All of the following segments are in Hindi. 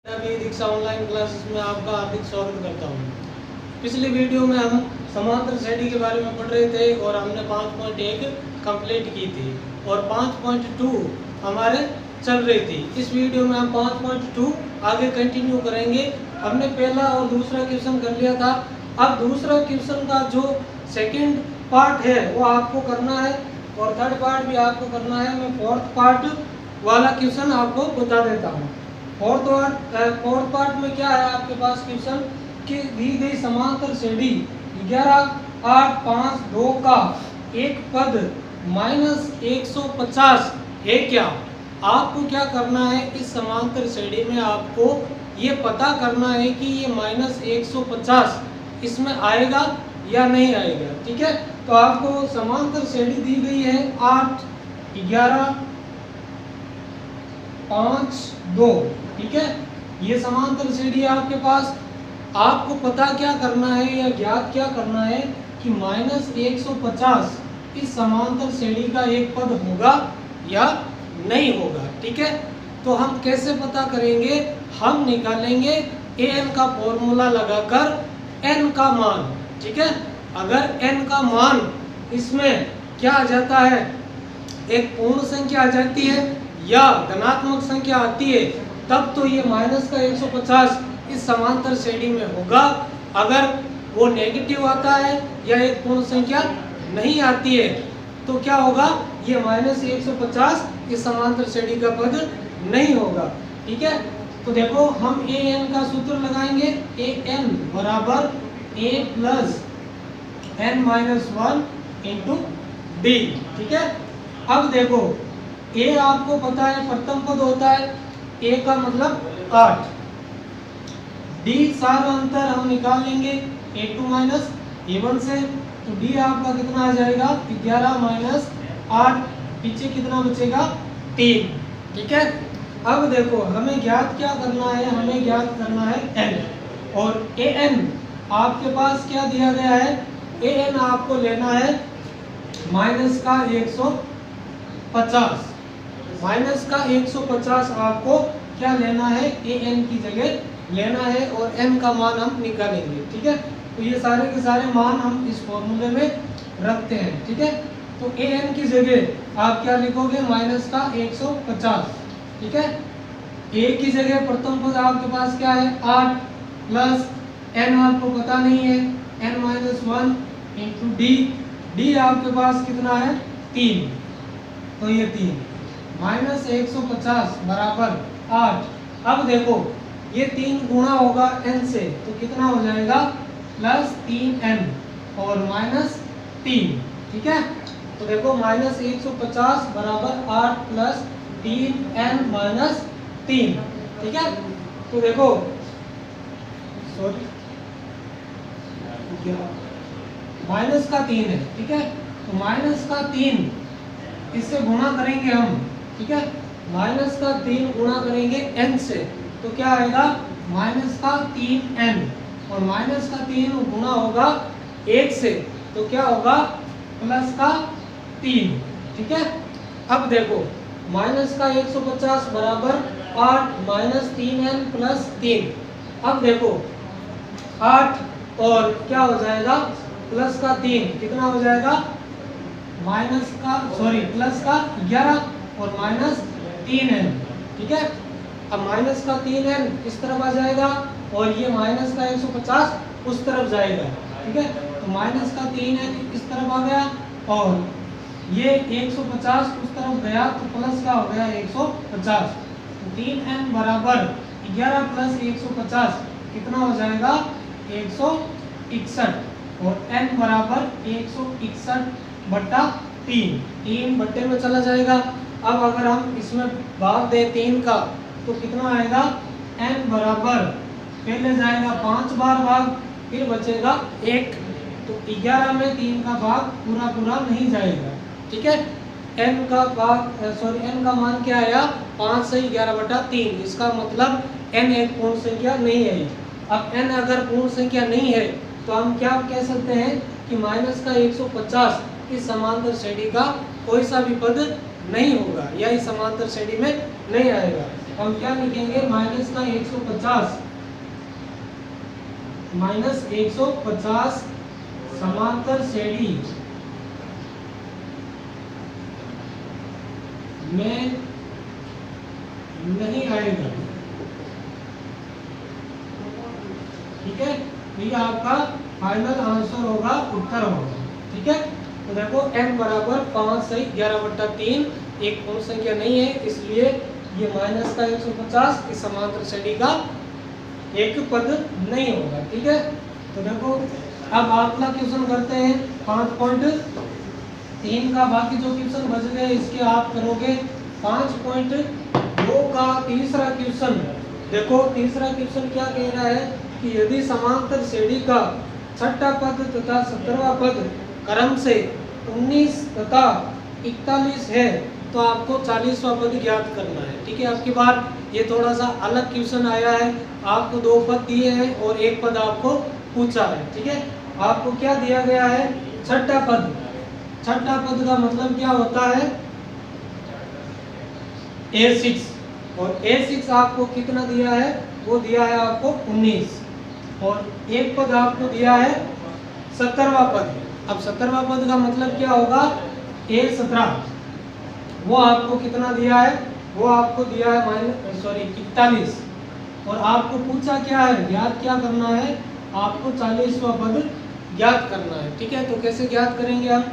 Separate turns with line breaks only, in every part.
अभी दीक्षा ऑनलाइन क्लासेस में आपका हार्दिक स्वागत करता हूँ। पिछली वीडियो में हम समांतर श्रेणी के बारे में पढ़ रहे थे और हमने 5.1 कंप्लीट की थी और 5.2 हमारे चल रही थी। इस वीडियो में हम 5.2 आगे कंटिन्यू करेंगे। हमने पहला और दूसरा क्वेश्चन कर लिया था। अब दूसरा क्वेश्चन का जो सेकंड पार्ट है वो आपको करना है और थर्ड पार्ट भी आपको करना है। मैं फोर्थ पार्ट वाला क्वेश्चन आपको बता देता हूँ। फोर्थ पार्ट में क्या है आपके पास क्वेश्चन कि दी गई समांतर श्रेणी 11, 8, 5, 2 का एक पद -150 है क्या। आपको क्या करना है, इस समांतर श्रेणी में आपको ये पता करना है कि ये -150 इसमें आएगा या नहीं आएगा। ठीक है, तो आपको समांतर श्रेणी दी गई है 8, 11, 5, 2। ठीक है, ये समांतर श्रेणी है आपके पास। आपको पता क्या करना है या ज्ञात क्या करना है कि -150 इस समांतर श्रेणी का एक पद होगा या नहीं होगा। ठीक है, तो हम कैसे पता करेंगे, हम निकालेंगे an का फॉर्मूला लगाकर n का मान। ठीक है, अगर n का मान इसमें क्या आ जाता है, एक पूर्ण संख्या आ जाती है या धनात्मक संख्या आती है, तब तो ये -150 इस समांतर श्रेणी में होगा। अगर वो नेगेटिव आता है या एक पूर्ण संख्या नहीं आती है तो क्या होगा, ये -150 इस समांतर श्रेणी का पद नहीं होगा। ठीक है, तो देखो हम an का सूत्र लगाएंगे। an बराबर a plus n-1 into d। ठीक है, अब देखो a आपको पता है प्रथम पद होता है, a का मतलब 8, d सारा अंतर हम निकाल लेंगे a2 माइनस a1 से, तो d आपका कितना आ जाएगा 11 माइनस 8, पीछे कितना बचेगा 3। ठीक है, अब देखो हमें ज्ञात क्या करना है, हमें ज्ञात करना है n और an आपके पास क्या दिया गया है, an आपको लेना है माइनस का 150, माइनस का 150 आपको क्या लेना है, an की जगह लेना है और n का मान हम निकालेंगे। ठीक है, तो ये सारे के सारे मान हम इस फॉर्मूले में रखते हैं। ठीक है, तो an की जगह आप क्या लिखोगे, माइनस का 150। ठीक है, a की जगह प्रथम पद आपके पास क्या है 8 प्लस n आपको पता नहीं है n-1 इंटू d आपके पास कितना है 3, तो ये 3 -150 बराबर 8। अब देखो ये 3 गुणा होगा n से, तो कितना हो जाएगा +3n और -3। ठीक है, तो देखो -150 बराबर 8 प्लस 3n माइनस 3। ठीक है, तो देखो सॉरी माइनस का 3 है। ठीक है, तो माइनस का 3 इससे गुणा करेंगे हम। ठीक है, माइनस का 3 गुणा करेंगे n से, तो क्या आएगा माइनस का 3n और माइनस का 3 गुणा होगा 1 से, तो क्या होगा प्लस का 3। ठीक है, अब देखो माइनस का 150 बराबर 8 माइनस 3n प्लस 3। अब देखो 8 और क्या हो जाएगा प्लस का 3 कितना हो जाएगा, प्लस का 11 और माइनस 3n। ठीक है, अब माइनस का 3n इस तरफ आ जाएगा और ये माइनस का 150 उस तरफ जाएगा। ठीक है, तो माइनस का 3n इस तरफ आ गया और ये 150 उस तरफ गया, तो प्लस का हो गया 150। तो 3n बराबर 11 प्लस 150 कितना हो जाएगा 161 और n बराबर 161 बट्टा 3 बट्टे में चला जाएगा। अब अगर हम इसमें भाग दें 3 का, तो कितना आएगा, n बराबर पहले जाएगा 5 बार भाग, फिर बचेगा 1, तो 11 में 3 का भाग पूरा नहीं जाएगा। ठीक है, n का मान क्या आया 5 से 11 बटा 3। इसका मतलब n एक पूर्ण संख्या नहीं है। अब n अगर पूर्ण संख्या नहीं है तो हम क्या कह सकते हैं कि माइनस का 150 इस समांतर श्रेणी का कोई सा भी पद नहीं होगा या इस समांतर श्रेणी में नहीं आएगा। हम क्या लिखेंगे, माइनस का 150 माइनस 150 समांतर श्रेणी में नहीं आएगा। ठीक है, तो ये आपका फाइनल आंसर होगा, उत्तर होगा। ठीक है, तो देखो n बराबर 5 सही 11/3 एक पूर्ण संख्या नहीं है, इसलिए ये माइनस का 150 इस समांतर श्रेणी का एक पद नहीं होगा। ठीक है, तो देखो अब अगला क्वेश्चन करते हैं 5.3 का। बाकी जो क्वेश्चन बच गए इसके आप करोगे 5.2 का तीसरा क्वेश्चन। देखो तीसरा क्वेश्चन क्या कह रहा है कि यदि समांतर श्रेणी का छठा पद तथा 17वां पद क्रम से 19 तथा 41 है तो आपको 40वां पद ज्ञात करना है। ठीक है, आपकी बार ये थोड़ा सा अलग क्वेश्चन आया है, आपको 2 पद दिए हैं और एक पद आपको पूछा है। ठीक है, आपको क्या दिया गया है, छठा पद। छठा पद का मतलब क्या होता है, A6, और A6 आपको कितना दिया है, वो दिया है आपको 19, और एक पद आपको दिया है 17वां पद। अब 17वां पद का मतलब क्या होगा, A17, वो आपको कितना दिया है, वो आपको दिया है 41, और आपको पूछा क्या है, ज्ञात क्या करना है, आपको 40वां पद ज्ञात करना है। ठीक है, तो कैसे ज्ञात करेंगे हम,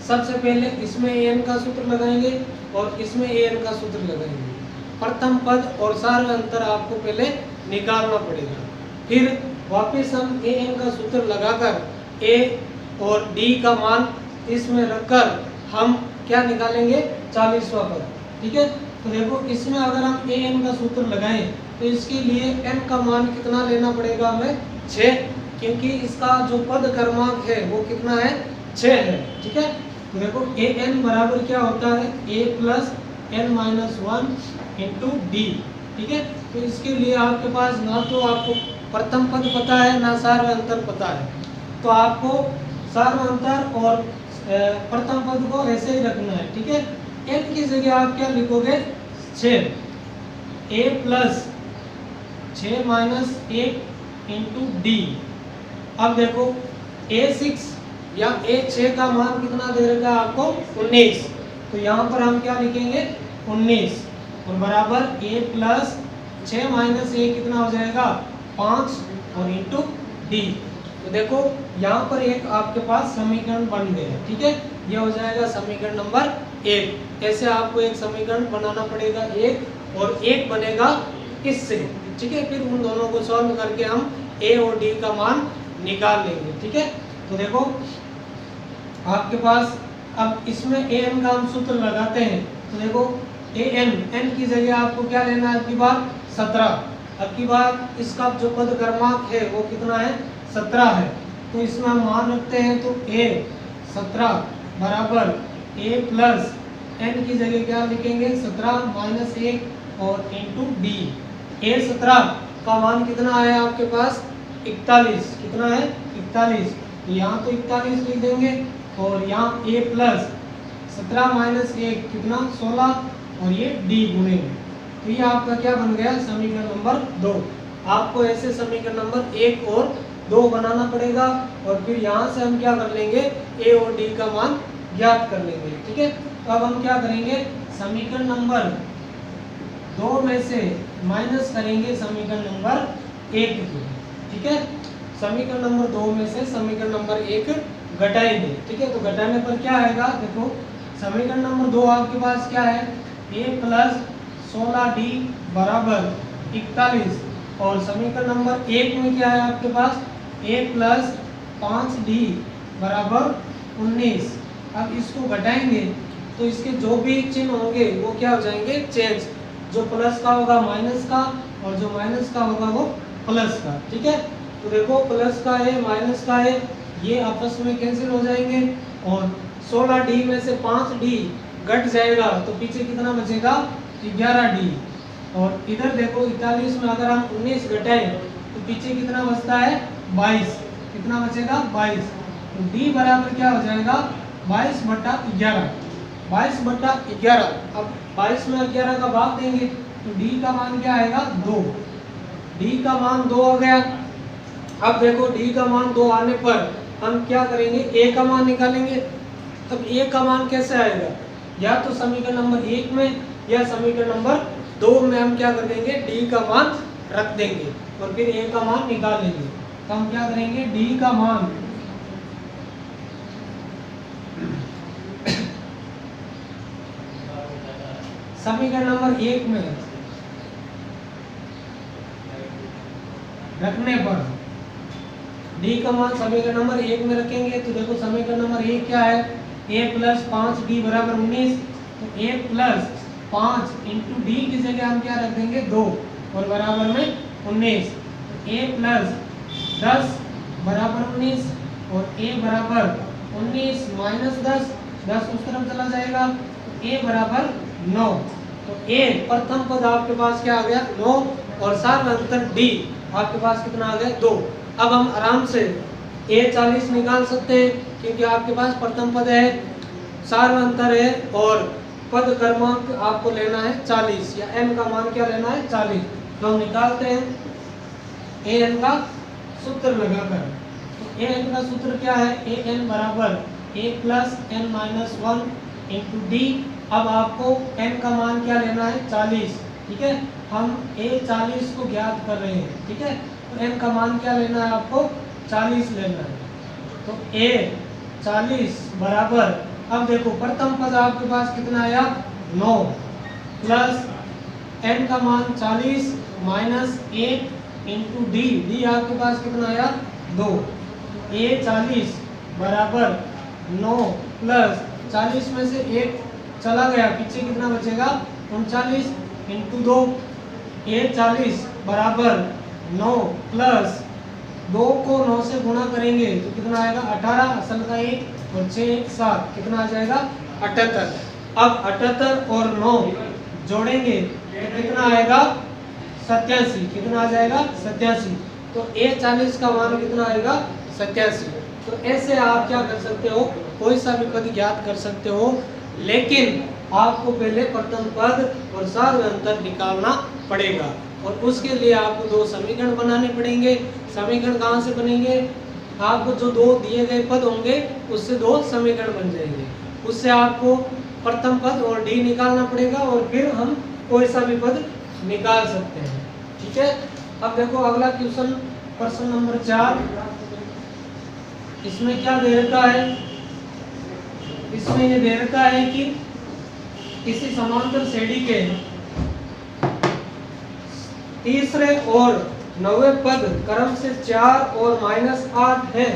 सबसे पहले इसमें an का सूत्र लगाएंगे और इसमें an का सूत्र लगाएंगे। प्रथम पद और सार अंतर आपको पहले निकालना पड़ेगा, फिर वापस हम an का सूत्र लगाकर a और d का मान इसमें रखकर हम क्या निकालेंगे, 40वां पद। ठीक है, तो देखो इसमें अगर हम an का सूत्र लगाएं तो इसके लिए n का मान कितना लेना पड़ेगा हमें, 6, क्योंकि इसका जो पद क्रमांक है वो कितना है, 6 है। ठीक है, तो देखो an बराबर क्या होता है, a plus n-1 into D. ठीक है, तो इसके लिए आपके पास ना तो आपको प्रथम पद पता है ना सार अंतर पता है, तो आपको सार अंतर और प्रथम पद को ऐसे ही रखना है। ठीक है, n की जगह आप क्या लिखोगे, 6, a plus 6 minus 1 into D. अब देखो A6 या A6 का मान कितना दे रखा है आपको, 19, तो यहाँ पर हम क्या लिखेंगे, 19, और बराबर a प्लस 6 माइनस 1 कितना हो जाएगा, 5, और इंटू डी। तो देखो यहाँ पर एक आपके पास समीकरण बन गया। ठीक है, यह हो जाएगा समीकरण नंबर 1। ऐसे आपको एक समीकरण बनाना पड़ेगा, एक और एक बनेगा इससे। ठीक है, फिर उन दोनों को सॉल्व करके हम a और d का मान निकाल लेंगे। ठीक है, तो देखो आपके पास अब इसमें an का हम सूत्र लगाते हैं, तो देखो n की जगह आपको क्या लेना है, आपकी बार 17। अब की बार इसका जो पद क्रमांक है वो कितना है, 17 है, तो इसमें हम मान रखते हैं, तो a 17 बराबर a प्लस n की जगह क्या लिखेंगे, 17 माइनस 1 और इंटू डी। a 17 का मान कितना है आपके पास, 41, कितना है, 41, तो यहाँ तो 41 लिख देंगे, और यहाँ a प्लस 17 माइनस 1 कितना, 16, और ये d गुनेंगे, तो ये आपका क्या बन गया, समीकरण नंबर 2। आपको ऐसे समीकरण नंबर 1 और 2 बनाना पड़ेगा, और फिर यहाँ से हम क्या कर लेंगे, a और d का मान ज्ञात कर लेंगे। ठीक है, तो अब हम क्या करेंगे, समीकरण नंबर 2 में से माइनस करेंगे समीकरण नंबर 1 को। ठीक है, समीकरण नंबर 2 में से समीकरण नंबर 1 घटाएंगे। ठीक है, तो घटाने पर क्या आएगा, देखो समीकरण नंबर 2 आपके पास क्या है, a प्लस 16d बराबर 41, और समीकरण नंबर 1 में क्या है आपके पास, a प्लस 5d बराबर 19। अब इसको घटाएंगे तो इसके जो भी चिन्ह होंगे वो क्या हो जाएंगे, चेंज, जो प्लस का होगा माइनस का, और जो माइनस का होगा वो प्लस का। ठीक है, तो देखो प्लस का है माइनस का है, ये आपस में कैंसिल हो जाएंगे, और 16d में से 5d घट जाएगा तो पीछे कितना बचेगा, 11d, और इधर देखो 41 में अगर हम 19 घटाएं तो पीछे कितना बचता है, 22, कितना बचेगा, 22, तो d बराबर क्या हो जाएगा, 22/11, 22/11। अब 22 में 11 का भाग देंगे तो डी का मान क्या आएगा 2। डी का मान 2 आ गया। अब देखो डी का मान 2 आने पर हम क्या करेंगे, ए का मान निकालेंगे। अब ए का मान कैसे आएगा, या तो समीकरण नंबर 1 में या समीकरण नंबर 2 में हम क्या कर देंगे, डी का मान रख देंगे और फिर ए का मान निकाल लेंगे। तो हम क्या करेंगे, डी का मान समीकरण नंबर 1 में रखने पर डी का मान समीकरण नंबर 1 में रखेंगे तो देखो समीकरण नंबर 1 क्या है, a प्लस 5d बराबर 19। तो a प्लस 5 इंटू डी की जगह हम क्या रख देंगे 2 और बराबर में 19। a प्लस 10 बराबर 19 और a बराबर 19 माइनस 10 उस तरफ चला जाएगा, तो a बराबर 9। तो a प्रथम पद आपके पास क्या आ गया 9 और सार्वंतर d आपके पास कितना आ गया 2। अब हम आराम से a 40 निकाल सकते हैं क्योंकि आपके पास प्रथम पद है, सार्वंतर है और पद क्रमांक आपको लेना है 40 या n का मान क्या लेना है 40। तो हम निकालते हैं an का सूत्र लगाकर। तो an का सूत्र क्या है, an बराबर a plus n minus 1 into D. अब आपको n का मान क्या लेना है 40, ठीक है। हम a 40 को ज्ञात कर रहे हैं, ठीक है। तो n का मान क्या लेना है आपको 40 लेना है। तो a 40 बराबर, अब देखो प्रथम पद आपके पास कितना आया 9 प्लस n का मान 40 माइनस 1 इंटू डी आपके पास कितना आया 2। a 40 बराबर 9 प्लस 40 में से 1 चला गया, पीछे कितना बचेगा 39 इंटू 2। a 40 बराबर 9 प्लस 2 को 9 से गुणा करेंगे तो कितना आएगा 18, असल का 1 और 6 1 7 कितना आ जाएगा 78। अब 78 और 9 जोड़ेंगे तो कितना आएगा 87, कितना आ जाएगा 87। तो a 40 का मान कितना आएगा 87। तो ऐसे आप क्या कर सकते हो, कोई सा भी पद ज्ञात कर सकते हो, लेकिन आपको पहले प्रथम पद और सार्वंतर निकालना पड़ेगा और उसके लिए आपको 2 समीकरण बनाने पड़ेंगे। समीकरण कहाँ से बनेंगे, आपको जो 2 दिए गए पद होंगे उससे 2 समीकरण बन जाएंगे। उससे आपको प्रथम पद और डी निकालना पड़ेगा और फिर हम कोई सा भी पद निकाल सकते हैं, ठीक है। अब देखो अगला क्वेश्चन, प्रश्न नंबर 4। इसमें क्या दे रखा है, इसमें ये दे रखा है कि किसी समांतर श्रेणी के तीसरे और 9वें पद क्रम से 4 और -8 है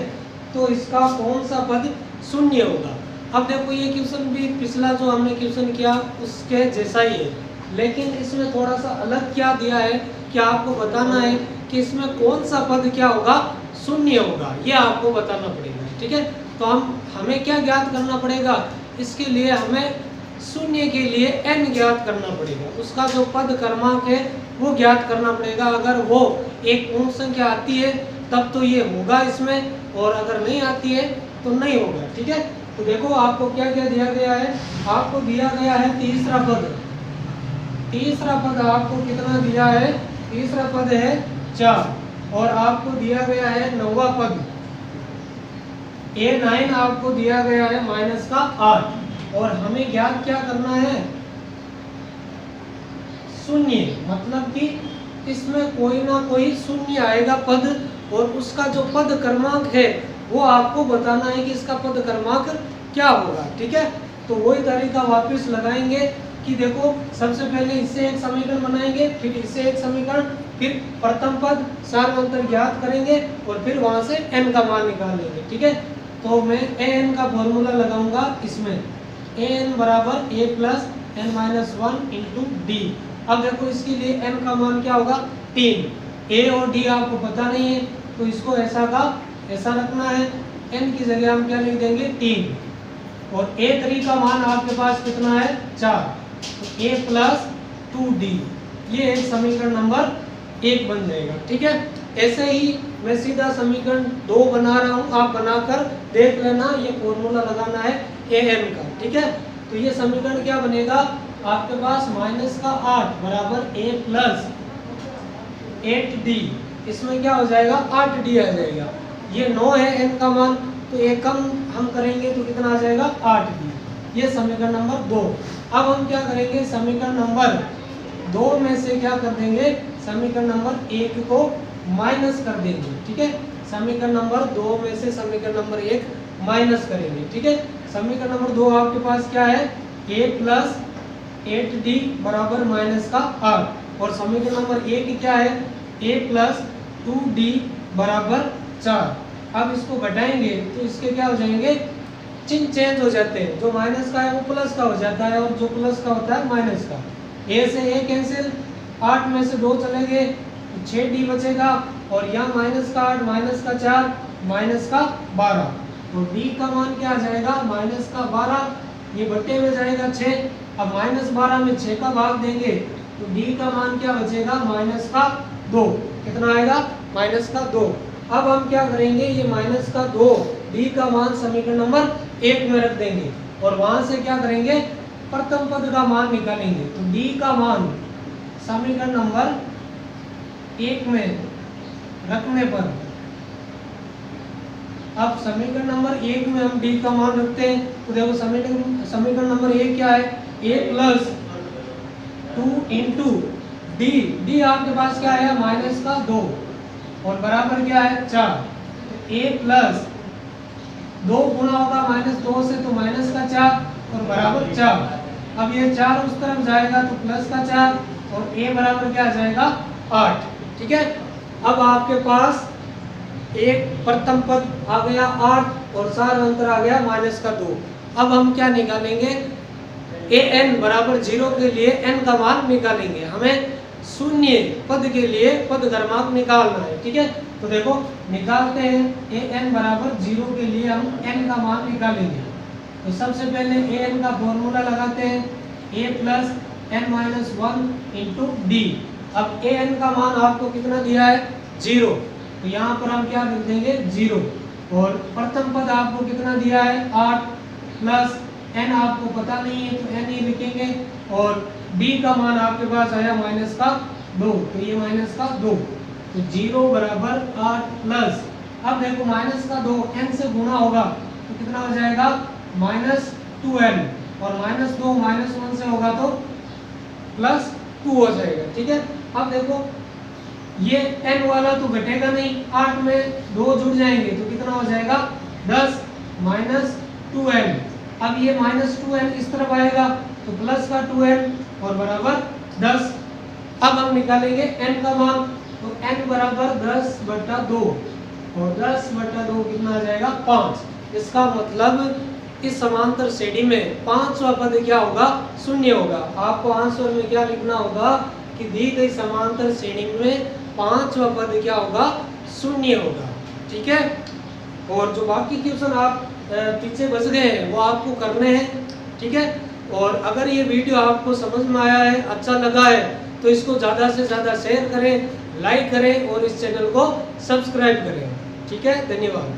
तो इसका कौन सा पद शून्य होगा। अब देखो ये क्वेश्चन भी पिछला जो हमने क्वेश्चन किया उसके जैसा ही है, लेकिन इसमें थोड़ा सा अलग क्या दिया है कि आपको बताना है कि इसमें कौन सा पद क्या होगा शून्य होगा, ये आपको बताना पड़ेगा, ठीक है। तो हमें क्या ज्ञात करना पड़ेगा, इसके लिए हमें शून्य के लिए n ज्ञात करना पड़ेगा, उसका जो पद क्रमांक है वो ज्ञात करना पड़ेगा। अगर वो एक पूर्ण संख्या आती है तब तो ये होगा इसमें, और अगर नहीं आती है तो नहीं होगा, ठीक है। तो देखो आपको क्या क्या दिया गया है, आपको दिया गया है तीसरा पद। तीसरा पद आपको कितना दिया है, तीसरा पद है 4 और आपको दिया गया है 9वां पद A9 आपको दिया गया है -8 और हमें ज्ञात क्या करना है शून्य, मतलब कि इसमें कोई ना कोई शून्य आएगा पद और उसका जो पद क्रमांक है वो आपको बताना है कि इसका पद क्रमांक क्या होगा, ठीक है। तो वही तरीका वापस लगाएंगे कि देखो सबसे पहले इससे एक समीकरण बनाएंगे, फिर इससे एक समीकरण, फिर प्रथम पद सार्वंतर ज्ञात करेंगे और फिर वहां से n का मान निकाल लेंगे, ठीक है। तो मैं an का फॉर्मूला लगाऊंगा इसमें, an बराबर a plus n minus 1 into D. अब देखो इसके लिए n का मान क्या होगा 3, a और d आपको पता नहीं है तो इसको ऐसा का ऐसा रखना है, n की जगह हम क्या लिख देंगे 3 और a3 का मान आपके पास कितना है 4, तो a प्लस 2d, ये एक समीकरण नंबर 1 बन जाएगा, ठीक है। ऐसे ही मैं सीधा समीकरण 2 बना रहा हूँ, आप बनाकर देख लेना, ये फॉर्मूला लगाना है an का, ठीक है। तो ये समीकरण क्या बनेगा आपके पास माइनस का 8 बराबर a प्लस 8d, इसमें क्या हो जाएगा 8d आ जाएगा। ये 9 है n का मान, तो एक कम हम करेंगे तो कितना आ जाएगा 8d। ये समीकरण नंबर 2। अब हम क्या करेंगे, समीकरण नंबर 2 में से क्या कर देंगे, समीकरण नंबर 1 को माइनस कर देंगे। ठीक है, समीकरण नंबर 2 में से समीकरण नंबर 1 माइनस करेंगे। ठीक है, समीकरण नंबर 2 आपके पास क्या है, a प्लस 8d बराबर माइनस का 8, और समीकरण नंबर 1 क्या है, a प्लस 2d बराबर 4। अब इसको घटाएंगे तो इसके क्या हो जाएंगे, चिन्ह चेंज हो जाते हैं, जो माइनस का है वो प्लस का हो जाता है और जो प्लस का होता है माइनस का। a से a कैंसिल, 8 में से 2 चले गए तो 6d बचेगा, और यहाँ माइनस का 8 माइनस का 4 माइनस का 12, तो d का मान क्या आ जाएगा माइनस का 12, ये बट्टे में जाएगा 6। अब माइनस 12 में 6 का भाग देंगे तो d का मान क्या बचेगा माइनस का 2, कितना आएगा माइनस का 2। अब हम क्या करेंगे, ये माइनस का 2 d का मान समीकरण नंबर 1 में रख देंगे, और वहां से क्या करेंगे, प्रथम पद का मान निकालेंगे। तो d का मान समीकरण नंबर 1 में रखने पर, अब समीकरण नंबर 1 में हम d का मान रखते हैं, तो देखो समीकरण नंबर 1 क्या है, a प्लस 2 इंटू d आपके पास क्या है माइनस का 2, और बराबर क्या है 4। a प्लस 2 गुना होगा माइनस 2 से, तो माइनस का 4 और बराबर 4। अब ये 4 उस तरफ जाएगा तो प्लस का 4, और a बराबर क्या आ जाएगा 8। ठीक है, अब आपके पास एक प्रथम पद आ गया 8 और सार अंतर आ गया माइनस का 2। अब हम क्या निकालेंगे, an बराबर 0 के लिए n का मान निकालेंगे। हमें शून्य पद के लिए पद क्रमांक निकालना है। ठीक है, तो देखो निकालते हैं, an बराबर 0 के लिए हम n का मान निकालेंगे। तो सबसे पहले an का फॉर्मूला लगाते हैं, a plus n minus 1 into D. अब an का मान आपको कितना दिया है 0, तो यहाँ पर हम क्या लिख देंगे 0, और प्रथम पद आपको कितना दिया है 8 प्लस n आपको पता नहीं है तो n ही लिखेंगे, और d का मान आपके पास आया माइनस का 2, तो ये माइनस का 2, तो 0 बराबर 8 प्लस, अब देखो माइनस का 2 n से गुना होगा तो कितना हो जाएगा माइनस 2n, और माइनस 2 माइनस 1 से होगा तो प्लस 2 हो जाएगा। ठीक है, अब देखो ये n वाला तो घटेगा नहीं, 8 में 2 जुड़ जाएंगे तो कितना हो जाएगा 10 माइनस 2n। अब ये माइनस 2n इस तरफ आएगा तो प्लस का 2n और बराबर 10। अब हम निकालेंगे n का मान, तो n बराबर 10 बटा 2, और 10 बटा 2 कितना आ जाएगा 5। इसका मतलब इस समांतर श्रेणी में 5वां पद क्या होगा, शून्य होगा। आपको आंसर में क्या लिखना होगा कि दी गई समांतर श्रेणी में 5वां पद क्या होगा, शून्य होगा। ठीक है, और जो बाकी क्वेश्चन आप पीछे बच गए हैं वो आपको करने हैं। ठीक है, और अगर ये वीडियो आपको समझ में आया है, अच्छा लगा है, तो इसको ज़्यादा से ज़्यादा शेयर करें, लाइक करें और इस चैनल को सब्सक्राइब करें। ठीक है, धन्यवाद।